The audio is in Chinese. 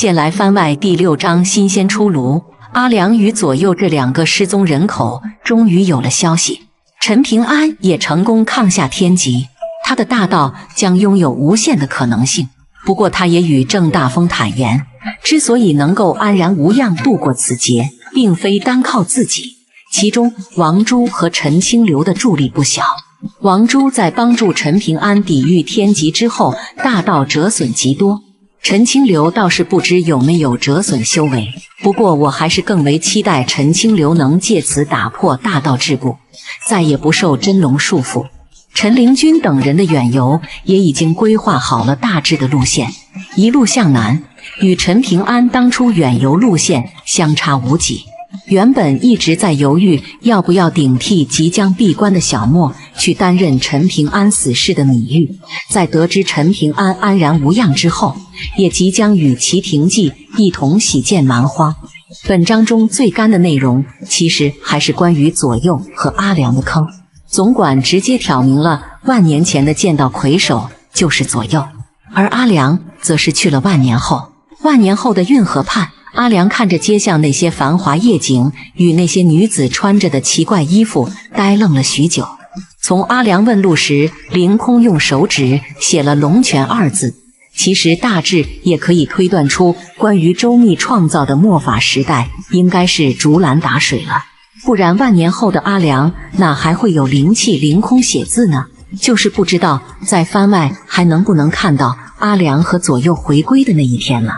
见来番外第6章新鲜出炉，阿良与左右这2个失踪人口终于有了消息。陈平安也成功抗下天极，他的大道将拥有无限的可能性。不过他也与郑大风坦言，之所以能够安然无恙度过此劫，并非单靠自己，其中王珠和陈清流的助力不小。王珠在帮助陈平安抵御天极之后，大道折损极多。陈清流倒是不知有没有折损修为，不过我还是更为期待陈清流能借此打破大道桎梏，再也不受真龙束缚。陈灵君等人的远游也已经规划好了大致的路线，一路向南，与陈平安当初远游路线相差无几。原本一直在犹豫要不要顶替即将闭关的小莫去担任陈平安死士的米玉，在得知陈平安安然无恙之后，也即将与其停寂一同洗剑蛮荒。本章中最干的内容其实还是关于左右和阿良的坑。总管直接挑明了万年前的剑道魁首就是左右，而阿良则是去了万年后。万年后的运河畔，阿良看着街巷那些繁华夜景与那些女子穿着的奇怪衣服，呆愣了许久。从阿良问路时凌空用手指写了龙泉2字，其实大致也可以推断出关于周密创造的末法时代应该是竹篮打水了，不然万年后的阿良哪还会有灵气凌空写字呢？就是不知道在番外还能不能看到阿良和左右回归的那一天了。